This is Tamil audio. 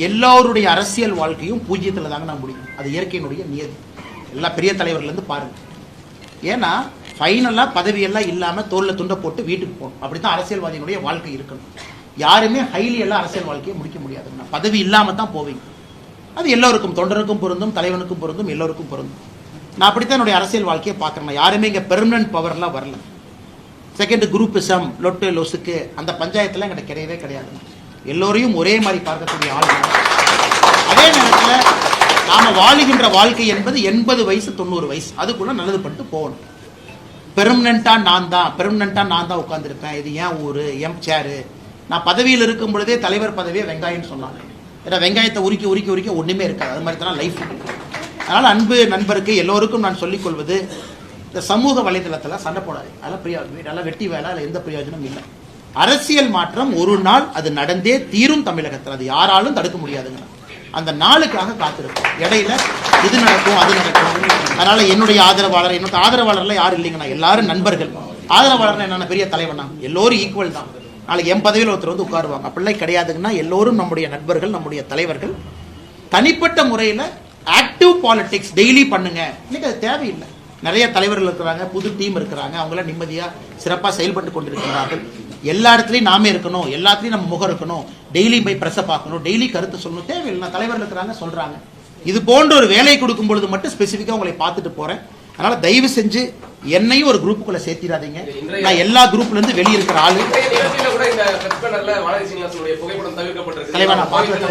எல்லாருடைய அரசியல் வாழ்க்கையும் பூஜ்ஜியத்துல தாங்க நான் முடியும். அது இயற்கையினுடைய நியதி. எல்லா பெரிய தலைவர்கள் இருந்து பாருங்க. ஏன்னா ஃபைனலா பதவியெல்லாம் இல்லாம தோல்ல துண்டை போட்டு வீட்டுக்கு போகணும். அப்படித்தான் அரசியல்வாதியினுடைய வாழ்க்கை இருக்கணும். யாருமே ஹைலி எல்லாம் அரசியல் வாழ்க்கையை முடிக்க முடியாது. பதவி இல்லாம தான் போவீங்க. அது எல்லோருக்கும், தொண்டருக்கும் பொருந்தும், தலைவனுக்கும் பொருந்தும், எல்லோருக்கும் பொருந்தும். நான் அப்படித்தான் என்னுடைய அரசியல் வாழ்க்கையை பார்க்கறேன். யாருமே இங்க பெர்மனன்ட் பவர்லாம் வரல. செகண்ட் குரூப்பிசம், லொட்டு லொசுக்கு அந்த பஞ்சாயத்துல எங்கிட்ட கிடையவே கிடையாது. எல்லோரையும் ஒரே மாதிரி பார்க்கக்கூடிய ஆள். அதே நேரத்தில் நாம வாழுகின்ற வாழ்க்கை என்பது 80 வயசு 90 வயசு அதுக்குள்ள நல்லது பண்ணிட்டு போகணும். பெர்மனண்டா நான் தான் உட்கார்ந்துருப்பேன், இது ஏன் ஊரு, எம் சேரு. நான் பதவியில் இருக்கும் பொழுதே தலைவர் பதவியே வெங்காயம்னு சொன்னாங்க. ஏன்னா வெங்காயத்தை உரிக்க உரிக்க உரிக்க ஒண்ணுமே இருக்காது. அது மாதிரி தான் லைஃப். அதனால அன்பு நண்பருக்கு எல்லோருக்கும் நான் சொல்லிக் கொள்வது, இந்த சமூக வலைதளத்தில் சண்டை போடாது. அதெல்லாம் வெட்டி வேலை, அதில் எந்த பிரயோஜனம் இல்லை. அரசியல் மாற்றம் ஒரு நாள் அது நடந்தே தீரும் தமிழகத்தில். அது யாராலும் தடுக்க முடியாதுங்க. அந்த நாளுக்காக காத்திருக்கும். இடையில இது நடக்கும் அது நடக்கும். அதனால என்னுடைய ஆதரவாளர்ல யாரும் இல்லைங்கண்ணா, எல்லாரும் நண்பர்கள். ஆதரவாளர் என்ன பெரிய தலைவனா, எல்லோரும் ஈக்குவல் தான். நாளைக்கு என் பதவியில் ஒருத்தர் வந்து உட்காருவாங்க. அப்படிலாம் கிடையாதுங்கன்னா எல்லோரும் நம்முடைய நண்பர்கள், நம்முடைய தலைவர்கள். தனிப்பட்ட முறையில் ஆக்டிவ் பாலிடிக்ஸ் டெய்லி பண்ணுங்க. இன்னைக்கு அது தேவையில்லை. நிறைய தலைவர்கள் இருக்கிறாங்க, புது டீம் இருக்கிறாங்க, அவங்களாம் நிம்மதியா சிறப்பாக செயல்பட்டு கொண்டிருக்கிறார்கள். எல்லா இடத்துலையும் நாமே இருக்கணும், எல்லாத்துலையும் நம்ம முகம் இருக்கணும், டெய்லி போய் பிரஸை பார்க்கணும், டெய்லி கருத்து சொல்லணும், தேவையில்லை. தலைவர்கள் இருக்கிறாங்க, சொல்றாங்க. இது போன்ற ஒரு வேலை கொடுக்கும் பொழுது மட்டும் ஸ்பெசிஃபிக்காக உங்களை பார்த்துட்டு போறேன். அதனால தயவு செஞ்சு என்னையும் ஒரு குரூப்புக்குள்ள சேர்த்திடாதீங்க. நான் எல்லா குரூப்ல இருந்து வெளியே இருக்கிற ஆளு. தலைவா நான் பார்க்க